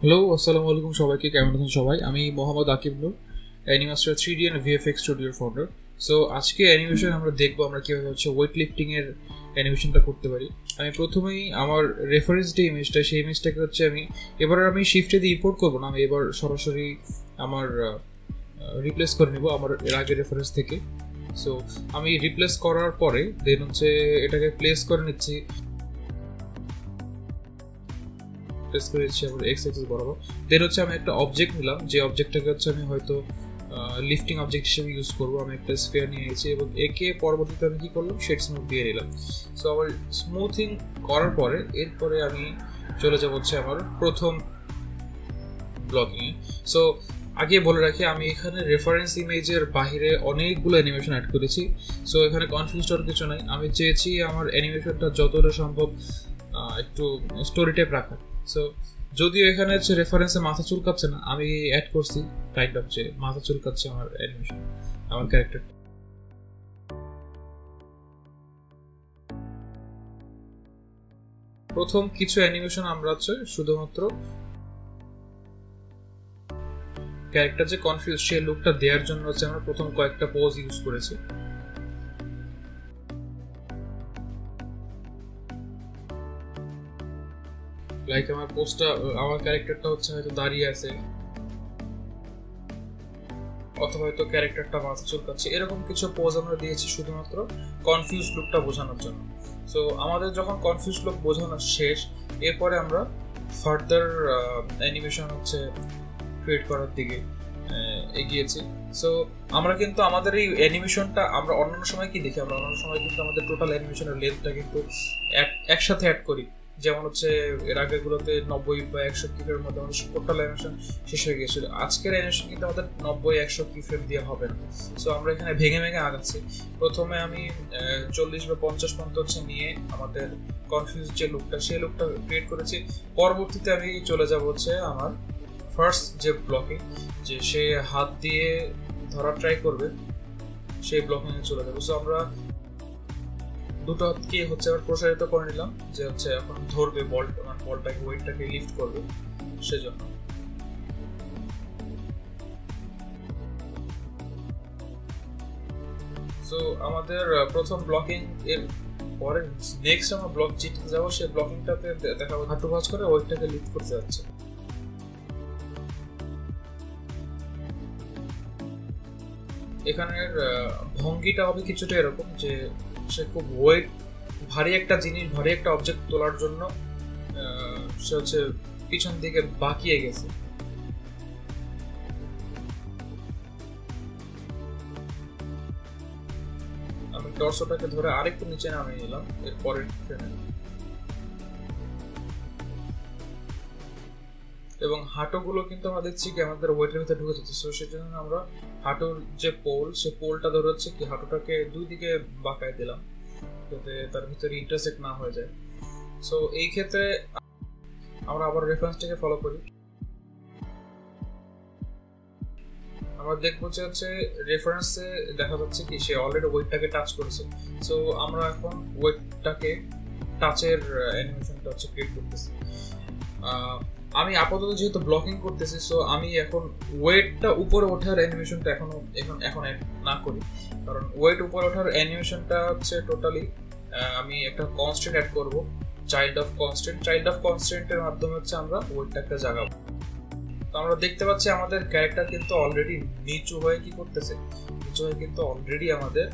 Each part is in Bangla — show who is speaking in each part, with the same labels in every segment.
Speaker 1: হ্যালো, আসসালামু আলাইকুম সবাইকে। কেমন আছেন সবাই? আমি মোহাম্মদ আকিব নূর, অ্যানিমাস্টার 3D অ্যান্ড ভিএফএক্স স্টুডিওর ফাউন্ডার। সো আজকে অ্যানিমেশন আমরা দেখবো আমরা কীভাবে ওয়েট লিফটিংয়ের অ্যানিমেশনটা করতে পারি। আমি প্রথমেই আমার রেফারেন্স যে ইমেজটা, সেই ইমেজটাকে আমি শিফটে দিয়ে ইম্পোর্ট করবো না, আমি এবার সরাসরি আমার রিপ্লেস করে নেব আমার এর আগের রেফারেন্স থেকে। সো আমি রিপ্লেস করার পরে দেন এটাকে প্লেস করে নিচ্ছি, আমার এক্স অ্যাক্সিস বরাবর। দেন আমি একটা অবজেক্ট নিলাম, যে অবজেক্টটাকে আমি হয়তো লিফটিং অবজেক্ট হিসেবে ইউজ করবো। আমি একটা স্ফিয়ার নিয়ে নিয়েছি এবং একে পরবর্তীতে আমি কী করলাম, শেড স্মুথ দিয়ে নিলাম। সো আবার স্মুথিং করার পরে এরপরে আমি চলে যাব আমার প্রথম ব্লকিংয়ে। সো আগে বলে রাখি, আমি এখানে রেফারেন্স ইমেজের বাহিরে অনেকগুলো অ্যানিমেশন অ্যাড করেছি। সো এখানে কনফিউজ হওয়ার কিছু নাই। আমি চেয়েছি আমার অ্যানিমেশনটা যতটা সম্ভব একটু স্টোরি টাইপ রাখা। সো যদিও এখানে রেফারেন্সে মাথা চুলকাচ্ছে না, আমি অ্যাড করছি কাইন্ড অফ যে মাথা চুলকাচ্ছে আমার অ্যানিমেশন, আমার ক্যারেক্টার। প্রথম কিছু অ্যানিমেশন আমরা শুধুমাত্র ক্যারেক্টার যে কনফিউজ সেই লুকটা দেওয়ার জন্য আমরা প্রথম কয়েকটা পোজ ইউজ করেছি। লাইক আমার ক্যারেক্টারটা হয়তো দাঁড়িয়ে আছে, অথবা হয়তো ক্যারেক্টারটা মাথা চুলকাচ্ছে, এরকম কিছু পোজ আমরা দিয়েছি শুধুমাত্র কনফিউজ লুকটা বোঝানোর জন্য। সো আমাদের যখন কনফিউজ লুক বোঝানো শেষ, এরপরে আমরা ফার্দার অ্যানিমেশন ক্রিয়েট করার দিকে এগিয়েছি। সো আমরা কিন্তু আমাদের এই অ্যানিমেশনটা আমরা অন্যান্য সময় কি দেখি, আমরা অন্যান্য সময় কিন্তু আমাদের টোটাল অ্যানিমেশনের লেন্থটা কিন্তু একসাথে অ্যাড করি। যেমন এর আগেগুলোতে 90 বা 100 কিফ্রেমের মধ্যে আমাদের টোটাল অ্যানিমেশন শেষ হয়ে গিয়েছিল। আজকের অ্যানিমেশন কিন্তু আমাদের 90-100 কিফ্রেম দিয়ে হবে না। সো আমরা এখানে ভেঙে ভেঙে আগাচ্ছি। প্রথমে আমি 40 বা 50 পর্যন্ত নিয়ে আমাদের কনফিউজ যে লুকটা, সেই লুকটা ক্রিয়েট করেছি। পরবর্তীতে আমি চলে যাব আমার ফার্স্ট যে ব্লকিং, যে সে হাত দিয়ে ধরা ট্রাই করবে, সেই ব্লকিংয়ে চলে যাবো। সো আমরা দুটো হাতকে আবার প্রসারিত করে নিলাম, যে এখন ধরবে বলটাকে, ওয়েটটাকে লিফট করবে সেজন্য। সো আমাদের প্রথম ব্লকিং এর পরে নেক্সট আমরা ব্লক যেটাতে যাবো, সেই ব্লকিংটাতে দেখাবো হাঁটু ভাঁজ করে ওয়েটটাকে লিফট করতে যাচ্ছে। এখানের ভঙ্গিটা হবে কিছুটা এরকম, যে সে খুব ভারী একটা জিনিস, ভারী একটা অবজেক্ট তোলার জন্য সে পিছন দিকে বাঁকিয়ে গেছে। আমি টর্সোটাকে ধরে আরেকটু নিচে নামিয়ে নিলাম এরপরের ট্রেনে, এবং হাঁটুগুলো কিন্তু আমরা দেখছি কি আমাদের ওয়েটের ভিতরে ঢুকে যাচ্ছে। সো সেজন্য আমরা হাঁটুর যে পোল, সে পোলটা ধরে কি হাঁটুটাকে দুই দিকে বাঁকায় দিলাম, যাতে তার ভিতরে ইন্টারসেক্ট না হয়ে যায়। সো এই ক্ষেত্রে আমরা আবার রেফারেন্সটাকে ফলো করি। আমরা দেখবো যে রেফারেন্সে দেখা যাচ্ছে কি সে অলরেডি ওয়েটটাকে টাচ করেছে। সো আমরা এখন ওয়েটটাকে টাচের অ্যানিমেশনটা ক্রিয়েট করতেছি। আমি আপাতত যেহেতু ব্লকিং করতেছি, সো আমি এখন ওয়েটটা উপরে ওঠার অ্যানিমেশনটা এখন না করি, কারণ ওয়েট উপরে ওঠার অ্যানিমেশনটা টোটালি আমি একটা কনস্ট্যান্ট অ্যাড করব, চাইল্ড অফ কনস্ট্যান্টের মাধ্যমে আমরা ওয়েটটাকে জাগাবো। তো আমরা দেখতে পাচ্ছি আমাদের ক্যারেক্টার কিন্তু অলরেডি নিচু হয়ে কিন্তু অলরেডি আমাদের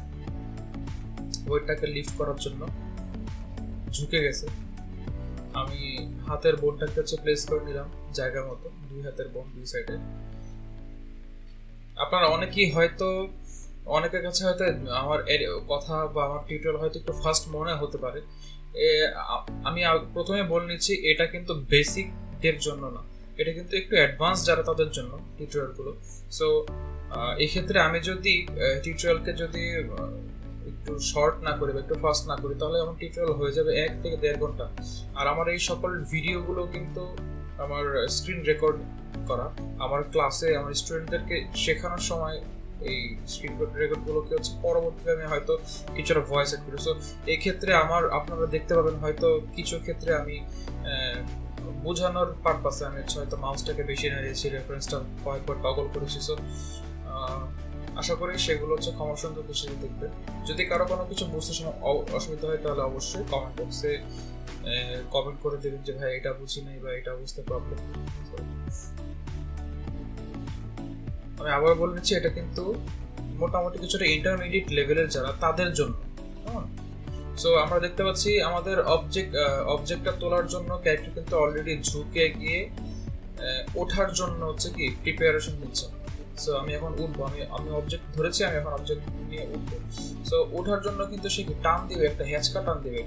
Speaker 1: ওয়েটটাকে লিফট করার জন্য ঝুঁকে গেছে। আমি হাতের বোনটাকে প্লেস করে নিলাম জায়গার মতো, দুই হাতের বোন দুই সাইডে। আপনারা অনেকের কাছে হয়তো আমার কথা বা আমার টিউটোরিয়াল হয়তো একটু ফাস্ট মনে হতে পারে। আমি প্রথমে বলে নিচ্ছি, এটা কিন্তু বেসিকদের জন্য না, এটা কিন্তু একটু অ্যাডভান্স যারা তাদের জন্য টিউটোরিয়ালগুলো। সো এই ক্ষেত্রে আমি যদি টিউটোরিয়ালকে একটু শর্ট না করি বা একটু ফাস্ট না করি, তাহলে আমার টিউটোরিয়াল হয়ে যাবে 1 থেকে 1.5 ঘন্টা। আর আমার এই সকল ভিডিওগুলো কিন্তু আমার স্ক্রিন রেকর্ড করা, আমার ক্লাসে আমার স্টুডেন্টদেরকে শেখানোর সময় এই স্ক্রিন রেকর্ডগুলোকে পরবর্তীতে আমি হয়তো কিছুটা ভয়েস অ্যাড করি। সো এই ক্ষেত্রে আপনারা দেখতে পাবেন হয়তো কিছু ক্ষেত্রে আমি বোঝানোর পারপাসে আমি হয়তো মাউসটাকে বেশি নাড়িয়েছি, রেফারেন্সটা কয়েকবার টগল করেছি। সো আশা করি সেগুলো হচ্ছে ক্ষমা সুন্দর হিসেবে দেখবে। যদি কারো কোনো কিছু বুঝতে সময় অসুবিধা হয় তাহলে অবশ্যই কমেন্ট বক্সে কমেন্ট করে দেবেন যে ভাই এটা বুঝি নাই বা এটা বুঝতে প্রবলেম। আমি আবার বলে নিচ্ছি, এটা কিন্তু মোটামুটি কিছুটা ইন্টারমিডিয়েট লেভেলের যারা তাদের জন্য। সো আমরা দেখতে পাচ্ছি আমাদের অবজেক্টটা তোলার জন্য ক্যারেক্টার কিন্তু অলরেডি ঝুঁকে গিয়ে ওঠার জন্য হচ্ছে কি প্রিপারেশন নিচ্ছে। সো আমি এখন উঠবো, আমি অবজেক্ট ধরেছি, আমি এখন অবজেক্ট নিয়ে উঠবো। সো ওঠার জন্য কিন্তু সে কি টান দিবে, একটা হ্যাচকা টান দিবে,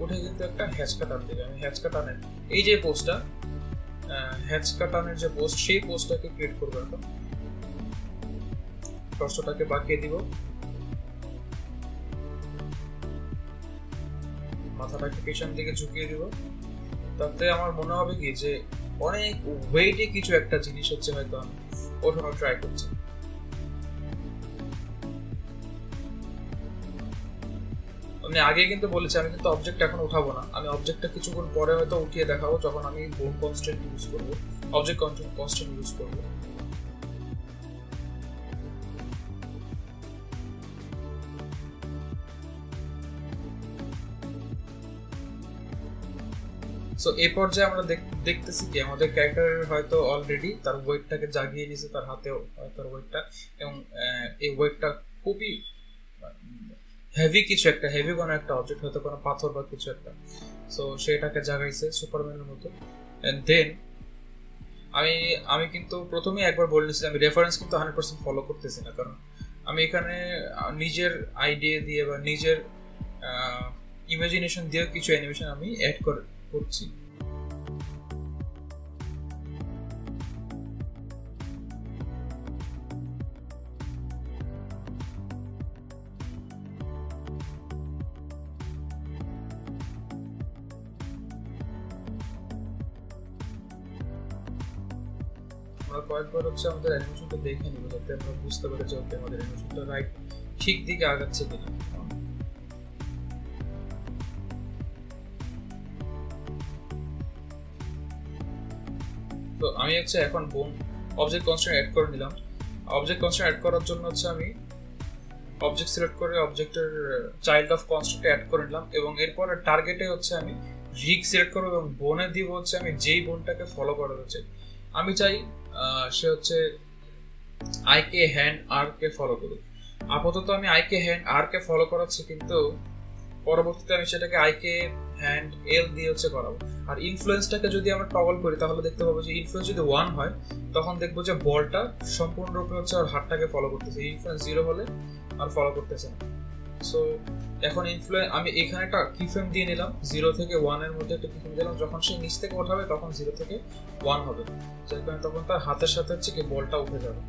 Speaker 1: উঠে কিন্তু একটা হ্যাচকা টান দিবে। আমি হ্যাচকা টানের এই যে পোস্টটা, হ্যাচকা টানের যে পোস্ট, সেই পোস্টটাকে ক্রিয়েট করবো। এখন টর্সোটাকে বাঁকিয়ে দিব, মাথাটাকে পেছন দিকে ঝুঁকিয়ে দিব। তাতে আমার মনে হবে কি যে অনেক ওয়েটে কিছু একটা জিনিস হচ্ছে হয়তো আমি ওঠানোর ট্রাই করছি। আমি আগে কিন্তু বলেছি আমি কিন্তু অবজেক্ট এখন উঠাবো না, আমি অবজেক্টটা কিছুক্ষণ পরে হয়তো উঠিয়ে দেখাবো যখন আমি বোন কনস্ট্যান্ট ইউজ করবো, অবজেক্ট কনস্ট্যান্ট ইউজ করবো। সো এই পর্যায়ে আমরা দেখতেছি কি আমাদের ক্যারেক্টারের হয়তো অলরেডি তার ওয়েটটাকে জাগিয়ে নিয়েছে, তার হাতেও তার ওয়েটটা, এবং এই ওয়েটটা খুবই হেভি কিছু একটা, হেভি কোনো একটা অবজেক্ট, হয়তো কোনো পাথর বা কিছু একটা। সো সেটাকে জাগাইছে সুপারম্যানের মতো। এন্ড দেন আমি কিন্তু প্রথমেই একবার বলে নিয়েছি আমি রেফারেন্স কিন্তু 100% ফলো করতেছি না, কারণ আমি এখানে নিজের আইডিয়া দিয়ে বা নিজের ইমাজিনেশন দিয়ে কিছু অ্যানিমেশন আমি অ্যাড করছি। আমরা কয়েকবার হচ্ছে আমাদের অ্যানিমেশনটা দেখে নিব যাতে আমরা বুঝতে পারি যে ওকে আমাদের অ্যানিমেশনটা রাইট ঠিক দিকে আগাচ্ছে কিনা। তো আমি হচ্ছে এখন অবজেক্ট কনস্ট্যান্ট অ্যাড করে নিলাম। অবজেক্ট কনস্ট্যান্ট অ্যাড করার জন্য হচ্ছে আমি অবজেক্ট সিলেক্ট করে অবজেক্টের চাইল্ড অফ কনস্ট্যান্ট অ্যাড করে নিলাম, এবং এরপরে টার্গেটে হচ্ছে আমি রিগ সিলেক্ট করবো এবং বোনে দিব হচ্ছে আমি যেই বোনটাকে ফলো করা হচ্ছে। আমি চাই সে হচ্ছে আইকে হ্যান্ড আর কে ফলো করুক। আপাতত আমি আইকে হ্যান্ড আর কে ফলো করাচ্ছি, কিন্তু পরবর্তীতে আমি সেটাকে আইকে হ্যান্ড এল দিয়ে হচ্ছে করাবো। আর ইনফ্লুয়েন্সটাকে যদি আমরা টগল করি তাহলে দেখতে পাবো যে ইনফ্লুয়েন্স যদি 1 হয় তখন দেখবো যে বলটা সম্পূর্ণরূপে হচ্ছে আর হাতটাকে ফলো করতেছে, ইনফ্লুয়েন্স 0 হলে আর ফলো করতেছে না। সো এখন আমি এখানে একটা কিফ্রেম দিয়ে নিলাম, 0 থেকে 1 এর মধ্যে একটা কিফ্রেম দিলাম। যখন সে নিচ থেকে ওঠাবে তখন 0 থেকে 1 হবে, যার কারণে তখন তার হাতের সাথে হচ্ছে কি বলটা উঠে যাবে।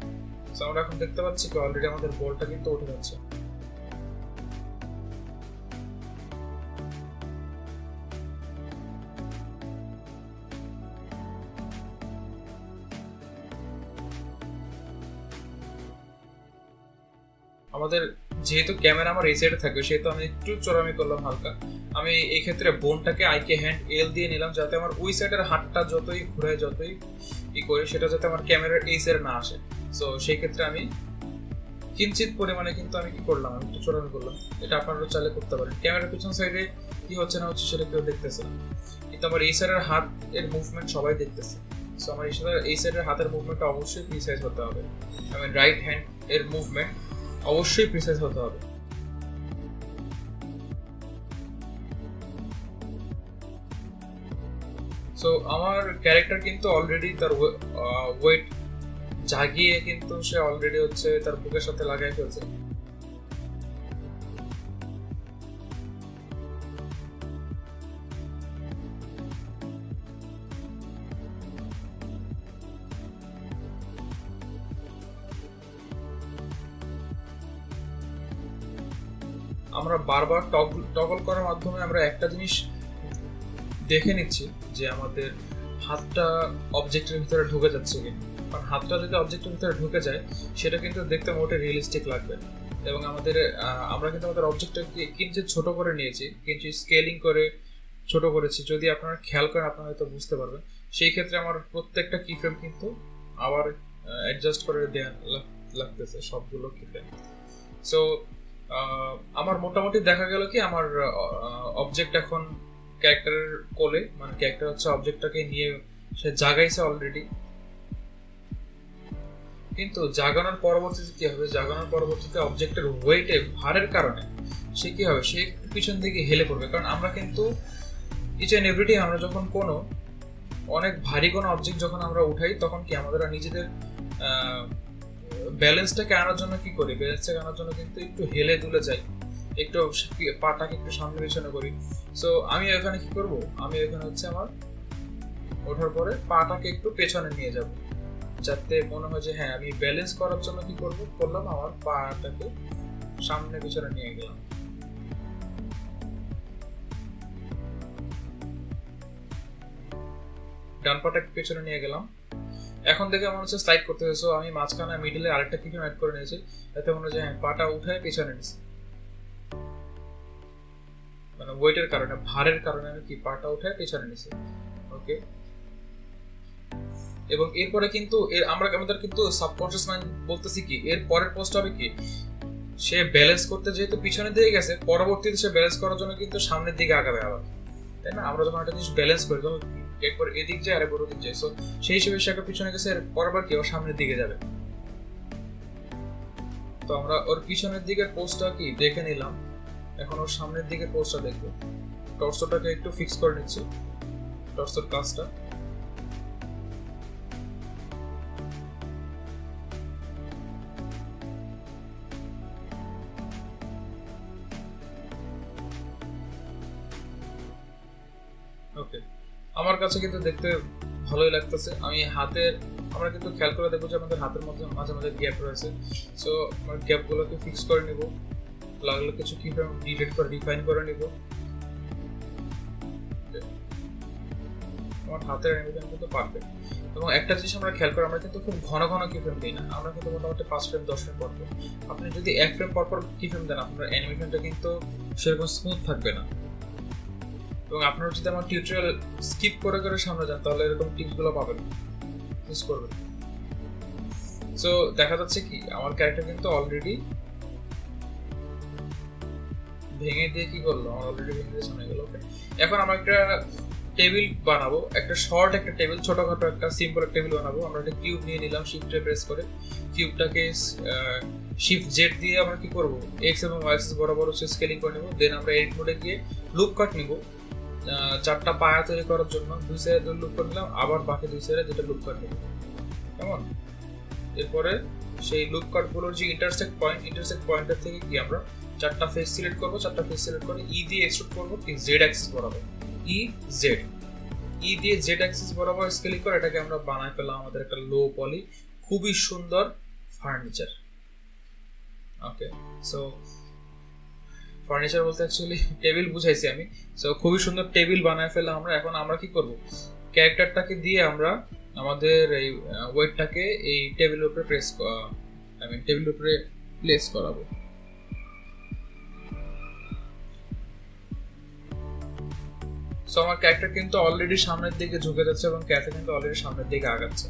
Speaker 1: সো আমরা এখন দেখতে পাচ্ছি কি অলরেডি আমাদের বলটা কিন্তু উঠে যাচ্ছে। আমাদের যেহেতু ক্যামেরা আমার এই সাইডে থাকবে সেহেতু আমি একটু চোরামি করলাম হালকা। আমি এই ক্ষেত্রে বোনটাকে আইকে হ্যান্ড এল দিয়ে নিলাম যাতে আমার ওই সাইডের হাতটা যতই ঘুরে যতই করি সেটা যাতে আমার ক্যামেরার এই সাইডে না আসে। সো সেই ক্ষেত্রে আমি কিঞ্চিত পরিমাণে কিন্তু আমি কি করলাম, আমি একটু চোরামি করলাম। এটা আপনারা চাইলে করতে পারেন। ক্যামেরার পিছন সাইডে কি হচ্ছে না হচ্ছে সেটা কেউ দেখতেছে না, কিন্তু আমার এই সাইডের হাত এর মুভমেন্ট সবাই দেখতেছে। সো আমার এই সাইডের হাতের মুভমেন্টটা অবশ্যই প্রিসাইজ হতে হবে। আমি রাইট হ্যান্ড এর মুভমেন্ট অবশ্যই প্রিসাইজ হতে হবে। সো আমার ক্যারেক্টার কিন্তু অলরেডি তার ওয়েট জাগিয়ে কিন্তু সে অলরেডি হচ্ছে তার বুকের সাথে লাগাই ফেলছে। আমরা বারবার টগল করার মাধ্যমে আমরা একটা জিনিস দেখে নিচ্ছি যে আমাদের হাতটা অবজেক্টের ভিতরে ঢুকে যাচ্ছে কিনা। কারণ হাতটা যদি অবজেক্টের ভিতরে ঢুকে যায় সেটা কিন্তু দেখতে মোটে রিয়েলিস্টিক লাগবে। এবং আমরা কিন্তু আমাদের অবজেক্টটাকে কিঞ্চিত ছোট করে নিয়েছি, কিঞ্চিত স্কেলিং করে ছোট করেছি, যদি আপনারা খেয়াল করেন আপনারা হয়তো বুঝতে পারবেন। সেই ক্ষেত্রে আমার প্রত্যেকটা কি ফ্রেম কিন্তু আবার অ্যাডজাস্ট করে দেওয়া লাগতেছে সবগুলো কি ফ্রেম। সো আমার মোটামুটি দেখা গেল কি আমার অবজেক্ট এখন ক্যারেক্টারের কোলে, মানে ক্যারেক্টার হচ্ছে অবজেক্টটাকে নিয়ে সে জাগাইছে অলরেডি। কিন্তু জাগানোর পরবর্তীতে কি হবে, জাগানোর পরবর্তীতে অবজেক্টের ওয়েটে ভারের কারণে সে কি হবে, সে একটু পিছন দিকে হেলে পড়বে। কারণ আমরা কিন্তু ইচ অ্যান্ড এভরিডে আমরা যখন কোনো অনেক ভারী কোনো অবজেক্ট যখন আমরা উঠাই তখন কি আমাদের নিজেদের ব্যালেন্সটাকে আনার জন্য কি করি, ব্যালেন্সটাকে আনার জন্য কিন্তু একটু হেলে দুলে যাই, একটু পাটাকে একটু সামনে পিছনে করি। সো আমি এখানে কি করব, আমি এখানে হচ্ছে আমার ওঠার পরে পাটাকে একটু পেছনে নিয়ে যাব, যাতে মনে হয় যে হ্যাঁ আমি ব্যালেন্স করার জন্য কি করলাম, আমার পাটাকে সামনে পিছনে নিয়ে গেলাম। ডান পাটাকে পেছনে নিয়ে গেলাম। এখন দেখে মনে হচ্ছে স্লাইড করতে হয়েছে, আমি মাঝখানে মিডলে আরেকটা কি অ্যাড করে নিয়েছি, এতে মনে হচ্ছে হ্যাঁ পাটা উঠায় পেছনে নিয়েছি, মানে ওয়েটের কারণে ভারের কারণে আমি কি পাটা উঠায় পেছনে নিয়েছি। ওকে, এবং এরপরে কিন্তু আমাদের কিন্তু সাবকনশিয়াস মাইন্ড বলতেছি কি এর পরের পোস্ট হবে কি, সে ব্যালেন্স করতে যেহেতু পিছনের দিকে গেছে, পরবর্তীতে সে ব্যালেন্স করার জন্য কিন্তু সামনের দিকে আগাবে আবার, তাই না? আমরা যখন একটা জিনিস ব্যালেন্স করি তখন একবার এদিক যায় আর একবার ওদিক যায়। সো সেই হিসেবে সে একটা পিছনে গেছে, পরবার কি ওর সামনের দিকে যাবে। তো আমরা ওর পিছনের দিকের পোস্টটা কি দেখে নিলাম, এখন ওর সামনের দিকের পোস্টটা দেখবো। টর্সোটাকে একটু ফিক্স করে নিচ্ছি, টর্সোর কাজটা। ওকে, আমার কাছে কিন্তু দেখতে ভালোই লাগতেছে। আমি হাতের, আমরা কিন্তু খেয়াল করে দেখবো যে আমাদের হাতের মধ্যে মাঝে মাঝে গ্যাপ রয়েছে। সো আমরা গ্যাপগুলোকে ফিক্স করে নিব, লাগলে কিছু কি ডিলিট করে রিফাইন করে নিব। আমার হাতের অ্যানিমেশন কিন্তু পারফেক্ট। এবং একটা জিনিস আমরা খেয়াল করি, আমরা কিন্তু খুব ঘন ঘন কি ফ্রেম দিই না, আমরা কিন্তু মোটামুটি 5 ফ্রেম 10 ফ্রেম পর পর। আপনি যদি 1 ফ্রেম পর পর কি ফ্রেম দেন, আপনার অ্যানিমেশনটা কিন্তু সেরকম স্মুথ থাকবে না। এবং আপনারা যদি আমার টিউটোরিয়াল স্কিপ করে করে সামনে যান তাহলে এরকম টিপসগুলো পাবেন, মিস করবেন। সো দেখা যাচ্ছে কি আমার ক্যারেক্টার কিন্তু অলরেডি ভেঙে দিয়ে কি করলো, আমার অলরেডি ভেঙে দিয়ে সামনে গেল। ওকে, এখন আমরা একটা টেবিল বানাবো, একটা শর্ট একটা টেবিল, ছোটখাটো একটা সিম্পল টেবিল বানাবো। আমরা একটা কিউব নিয়ে নিলাম, শিফটে প্রেস করে কিউবটাকে শিফট জেড দিয়ে আমরা কি করব, এক্স এবং ওয়াই অ্যাক্সিস বরাবর হচ্ছে স্কেলিং করে নেব। দেন আমরা এডিট মোডে গিয়ে লুপ কাট নিব, 4টা পায়া তৈরি করার জন্য 2 সাইডে 2 লুপ করে নিলাম, আবার বাকি 2 সাইডে যেটা লুপ কাট নেব। কেমন? এরপরে সেই লুপ কাটগুলোর যে ইন্টারসেক্ট পয়েন্টের থেকে কি আমরা 4টা ফেস সিলেক্ট করব, 4টা ফেস সিলেক্ট করে ই দিয়ে এক্সট্রুড করব ঠিক জেড অ্যাক্সিস বরাবর, ই দিয়ে জেড অ্যাক্সিস বরাবর স্কেলিং করে এটাকে আমরা বানায় ফেললাম আমাদের একটা লো পলি খুবই সুন্দর ফার্নিচার। ওকে, সো ফার্নিচার বলতে অ্যাকচুয়ালি টেবিল বুঝাইছি আমি। সো খুবই সুন্দর টেবিল বানায় ফেললাম আমরা। এখন আমরা কি করব, ক্যারেক্টারটাকে দিয়ে আমরা আমাদের এই ওয়েটটাকে এই টেবিলের উপরে টেবিলের উপরে প্লেস করাবো। সো আমার ক্যারেক্টার কিন্তু অলরেডি সামনের দিকে ঝুঁকে যাচ্ছে এবং ক্যারেক্টার কিন্তু অলরেডি সামনের দিকে আগাচ্ছে,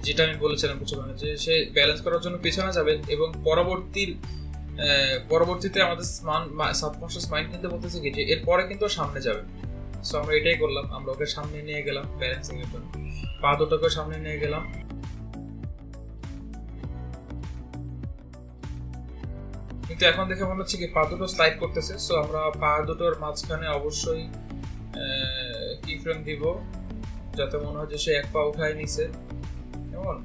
Speaker 1: যেটা আমি বলেছিলাম কিছু যে সে ব্যালেন্স করার জন্য পিছনে যাবে এবং পরবর্তীতে আমাদের সাবকনশিয়াস মাইন্ড কিন্তু বলতেছে কি যে এরপরে কিন্তু সামনে যাবে। সো আমরা এটাই করলাম, আমরা ওকে সামনে নিয়ে গেলাম ব্যালেন্সিং এর জন্য, পা দুটোকে সামনে নিয়ে গেলাম। কিন্তু এখন দেখে মনে হচ্ছে কি পা দুটো স্লাইড করতেছে। সো আমরা পা দুটোর মাঝখানে অবশ্যই কি ফ্রেম দিব যাতে মনে হয় যে সে এক পা উঠায় নিছে। কেমন?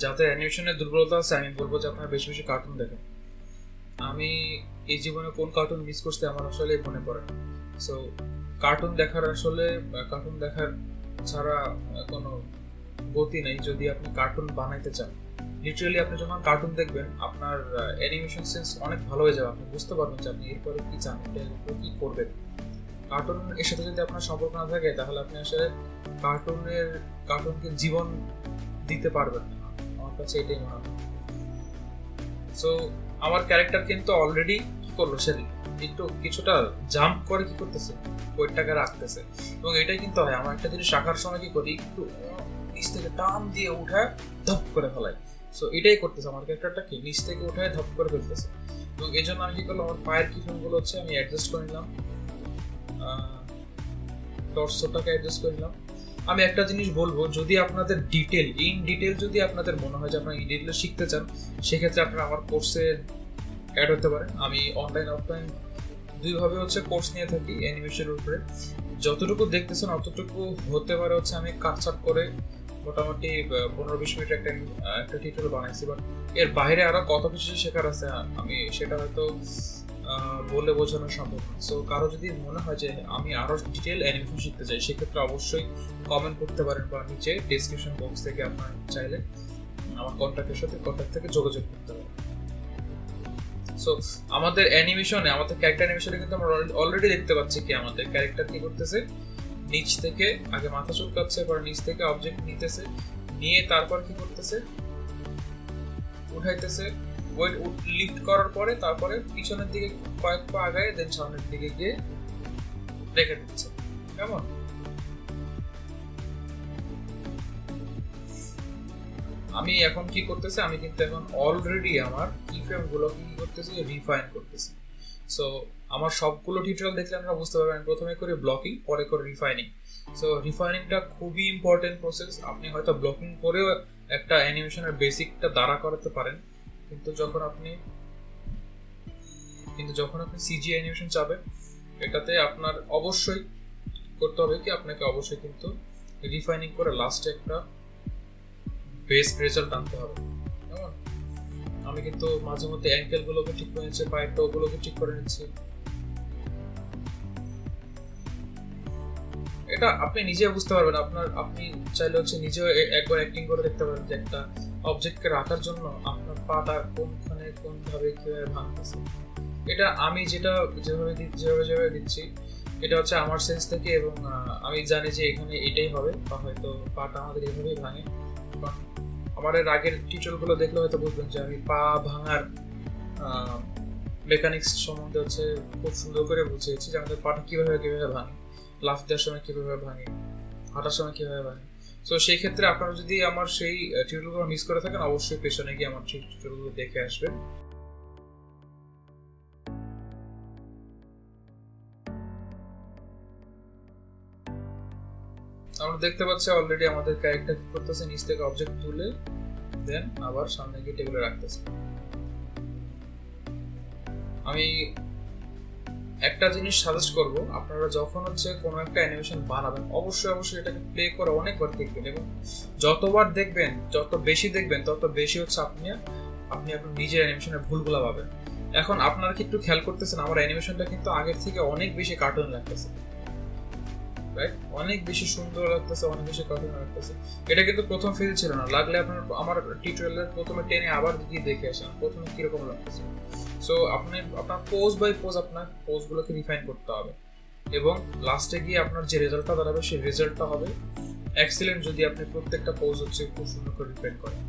Speaker 1: যাতে অ্যানিমেশনের দুর্বলতা আছে আমি বলবো যে আপনারা বেশি বেশি কার্টুন দেখেন। আমি এই জীবনে কোন কার্টুন মিস করতে আমার আসলে মনে পড়ে না। সো কার্টুন দেখার ছাড়া কোনো গতি নেই যদি আপনি কার্টুন বানাইতে চান। লিটারালি আপনি যখন কার্টুন দেখবেন আপনার অ্যানিমেশন সেন্স অনেক ভালো হয়ে যাবে, আপনি বুঝতে পারবেন যে আপনি এরপরে কি চান, এরপরে কি করবেন। কার্টুন এর সাথে যদি আপনার সম্পর্ক না থাকে তাহলে আপনি আসলে কার্টুনকে জীবন দিতে পারবেন না, আমার কাছে এটাই মনে হয়। সো আমার ক্যারেক্টার কিন্তু অলরেডি কি করলো, সে একটু কিছুটা জাম্প করে কি করতেছে, ওইটাকে রাখতেছে। এবং এটাই কিন্তু হয়, আমার একটা জিনিস রাখার সময় কি করি, একটু নিচ থেকে টান দিয়ে উঠায় ধপ করে ফেলাই। সো এটাই করতেছে আমার ক্যারেক্টারটা, কি নিচ থেকে উঠায় ধপ করে ফেলতেছে। এবং এই জন্য আমি কি করলাম, আমার পায়ের কিফিনগুলো হচ্ছে আমি অ্যাডজাস্ট করে নিলাম, টর্সোটাকে অ্যাডজাস্ট করে নিলাম। আমি একটা জিনিস বলবো, যদি আপনাদের ইন ডিটেল যদি আপনাদের মনে হয় যে আপনারা ইন ডিটেল শিখতে চান, সেক্ষেত্রে আপনারা আমার কোর্সে অ্যাড হতে পারেন। আমি অনলাইন অফলাইন দুইভাবে হচ্ছে কোর্স নিয়ে থাকি অ্যানিমেশনের উপরে। যতটুকু দেখতেছেন অতটুকু হতে পারে হচ্ছে আমি কাটছাট করে মোটামুটি 15-20 মিনিট একটা টিউটোরিয়াল বানাইছি, বাট এর বাইরে আরো কত কিছু শেখার আছে, আমি সেটা হয়তো বলে বোঝানো সম্ভব না। সো কারো যদি মনে হয় যে আমি আরো ডিটেল অ্যানিমেশন শিখতে চাই, সেক্ষেত্রে অবশ্যই কমেন্ট করতে পারেন, বা নিচে ডেসক্রিপশন বক্স থেকে আপনার চাইলে আমার কন্ট্যাক্ট থেকে যোগাযোগ করতে পারেন। সো আমাদের অ্যানিমেশনে, আমাদের ক্যারেক্টার অ্যানিমেশনে কিন্তু আমরা অলরেডি দেখতে পাচ্ছি কি আমাদের ক্যারেক্টার কি করতেছে, নিচ থেকে আগে মাথা চুলকাচ্ছে, পরে নিচ থেকে অবজেক্ট নিতেছে, নিয়ে তারপর কি করতেছে, উঠাইতেছে, ওয়েট লিফট করার পরে তারপরে পিছনের দিকে কয়েক পা আগায় দেন সামনের দিকে গিয়ে রেখে দিচ্ছে। কেমন? আমি এখন কি করতেছি, আমি কিন্তু এখন অলরেডি আমার কিফ্রেম গুলো কি করতেছি, রিফাইন করতেছি। সো আমার সবগুলো টিউটোরিয়াল দেখলে আপনারা বুঝতে পারবেন, প্রথমে করে ব্লকিং, পরে করে রিফাইনিং। সো রিফাইনিংটা খুবই ইম্পর্টেন্ট প্রসেস। আপনি হয়তো ব্লকিং করেও একটা অ্যানিমেশনের বেসিকটা দাঁড়া করাতে পারেন, কিন্তু যখন আপনি সিজি অ্যানিমেশন চাবেন, এটাতে আপনার অবশ্যই করতে হবে কি, আপনাকে অবশ্যই কিন্তু রিফাইনিং করে লাস্টে একটা বেস্ট রেজাল্ট আনতে হবে। আমি কিন্তু মাঝে মধ্যে অ্যাঙ্কেল গুলোকে ঠিক করে নিচ্ছি, পায়ের টো গুলোকে ঠিক করে নিচ্ছি। এটা আপনি নিজে বুঝতে পারবেন। আপনি চাইলে হচ্ছে নিজেও একবার অ্যাক্টিং করে দেখতে পারেন যে একটা অবজেক্টকে রাখার জন্য আপনার পাটা কোনভাবে কিভাবে ভাঙতেছে। এটা আমি যেভাবে দিচ্ছি, এটা হচ্ছে আমার সেন্স থেকে, এবং আমি জানি যে এখানে এটাই হবে, বা হয়তো পাটা আমাদের এভাবেই ভাঙে। আমার এর আগের টিউটোরিয়ালগুলো দেখলে হয়তো বুঝবেন যে আমি পা ভাঙার মেকানিক্স সম্বন্ধে হচ্ছে খুব সুন্দর করে বুঝিয়েছি, যে আমাদের পাটা কিভাবে ভাঙে, লাফ দেওয়ার সময় কিভাবে ভাঙে, হাঁটার সময় কিভাবে ভাঙে। সো সেই ক্ষেত্রে আপনারা যদি আমার সেই টিউটোরিয়ালগুলো মিস করে থাকেন, অবশ্যই পেছনে গিয়ে আমার সেই টিউটোরিয়ালগুলো দেখে আসবেন। আমরা দেখতে পাচ্ছি অলরেডি আমাদের ক্যারেক্টার কি করতেছে, নিচ থেকে অবজেক্ট তুলে দেন আবার সামনে গিয়ে টেবিলে রাখতেছে। আমি একটা জিনিস সাজেস্ট করব, আপনারা যখন হচ্ছে কোনো একটা অ্যানিমেশন বানাবেন, অবশ্যই এটাকে প্লে করে অনেকবার দেখবেন, এবং যতবার দেখবেন, যত বেশি দেখবেন, তত বেশি হচ্ছে আপনি আপনার নিজের অ্যানিমেশনের ভুলগুলো পাবেন। এখন আপনারা কি একটু খেয়াল করতেছেন, আমার অ্যানিমেশনটা কিন্তু আগের থেকে অনেক বেশি কার্টুন লাগতেছে, রাইট? অনেক বেশি সুন্দর লাগতেছে, অনেক বেশি কার্টুন লাগতেছে। এটা কিন্তু প্রথম ফিল ছিল না। লাগলে আমার টিউটোরিয়ালের প্রথমে টেনে আবার গিয়ে দেখে আসেন প্রথমে কিরকম লাগতেছে। সো আপনার পোজ বাই পোজ আপনার পোজগুলোকে রিফাইন করতে হবে, এবং লাস্টে গিয়ে আপনার যে রেজাল্টটা দাঁড়াবে সেই রেজাল্টটা হবে এক্সিলেন্ট, যদি আপনি প্রত্যেকটা পোজ হচ্ছে খুব সুন্দর করে রিফাইন করেন।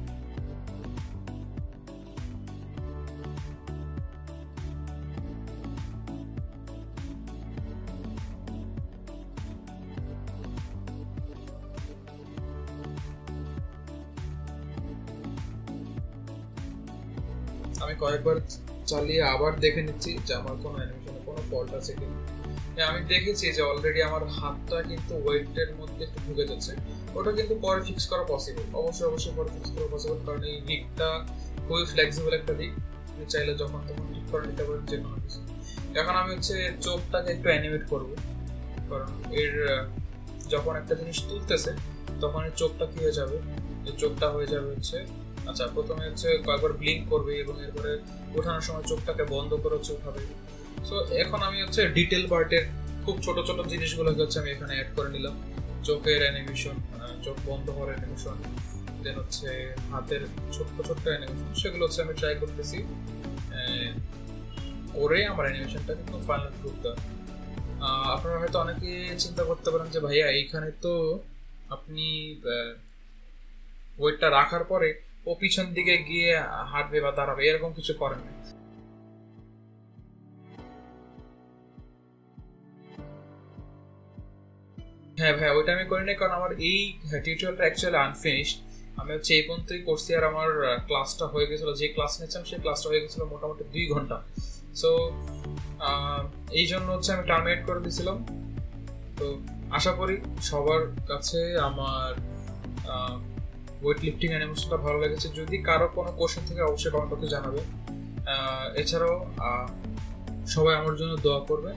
Speaker 1: আমি কয়েকবার চালিয়ে আবার দেখে নিচ্ছি যে আমার কোনো অ্যানিমেশনে কোনো ফল্ট আছে কিনা। আমি দেখেছি যে অলরেডি আমার হাতটা কিন্তু ওয়েটের মধ্যে একটু ঢুকে যাচ্ছে, ওটা কিন্তু পরে ফিক্স করা পসিবল, অবশ্যই পরে ফিক্স করা পসিবল, কারণ এই রিগটা খুবই ফ্লেক্সিবল একটা রিগ, আপনি চাইলে যখন তখন ঠিক করে নিতে পারেন যে কোনো কিছু। এখন আমি হচ্ছে চোখটাকে একটু অ্যানিমেট করবো, কারণ এর যখন একটা জিনিস তুলতেছে তখন এর চোখটা কি হয়ে যাবে, এর চোখটা হয়ে যাবে হচ্ছে, আচ্ছা প্রথমে হচ্ছে কয়েকবার ব্লিঙ্ক করবে, এবং এরপরে ওঠানোর সময় চোখটাকে বন্ধ করে হচ্ছে উঠাবে। সো এখন আমি হচ্ছে ডিটেল পার্টের খুব ছোট ছোট জিনিসগুলোকে হচ্ছে আমি এখানে অ্যাড করে নিলাম, চোখের অ্যানিমেশন, চোখ বন্ধ হওয়ার অ্যানিমেশন, দেন হচ্ছে হাতের ছোট্ট অ্যানিমেশন, সেগুলো হচ্ছে আমি ট্রাই করতেছি করে আমার অ্যানিমেশনটা কিন্তু ফাইনাল করতে হবে। আপনারা হয়তো অনেকে চিন্তা করতে পারেন যে ভাইয়া এইখানে তো আপনি ওয়েটটা রাখার পরে ও পিছন দিকে গিয়ে হাঁটবে বা দাঁড়াবে, এরকম কিছু করেন না। হ্যাঁ ভাই, ওইটা আমি করি নাই, কারণ আমার এই টিউটোরিয়ালটা অ্যাকচুয়ালি আনফিনিশড। আমি হচ্ছে এই পর্যন্তই করছি, আর আমার ক্লাসটা হয়ে গেছিলো, যে ক্লাস নিয়েছিলাম সেই ক্লাসটা হয়ে গেছিলো মোটামুটি 2 ঘন্টা। সো এই জন্য হচ্ছে আমি টার্মিনেট করে দিয়েছিলাম। তো আশা করি সবার কাছে আমার ওয়েট লিফটিং অ্যানিমেশনটা ভালো লেগেছে। যদি কারো কোনো কোশ্চেন থেকে অবশ্যই কমেন্ট বক্সে জানাবে। এছাড়াও সবাই আমার জন্য দোয়া করবে,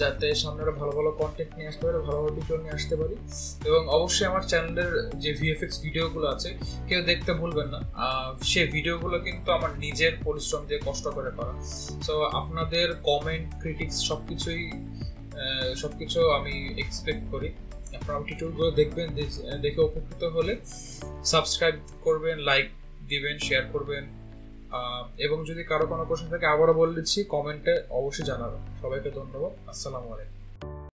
Speaker 1: যাতে সামনে আরো ভালো ভালো কন্টেন্ট নিয়ে আসতে পারি, ভালো ভালো টিউটোরিয়াল নিয়ে আসতে পারি। এবং অবশ্যই আমার চ্যানেলের যে ভিএফএক্স ভিডিওগুলো আছে কেউ দেখতে ভুলবেন না। সেই ভিডিওগুলো কিন্তু আমার নিজের পরিশ্রম দিয়ে কষ্ট করে করা। সো আপনাদের কমেন্ট, ক্রিটিক্স সবকিছু আমি এক্সপেক্ট করি। আপনারা টিউটোরিয়ালগুলো দেখবেন, দেখে উপকৃত হলে সাবস্ক্রাইব করবেন, লাইক দিবেন, শেয়ার করবেন। এবং যদি কারো কোনো কোশ্চেন থাকে আবারও বলে দিচ্ছি, কমেন্টে অবশ্যই জানাবেন। সবাইকে ধন্যবাদ। আসসালামু আলাইকুম।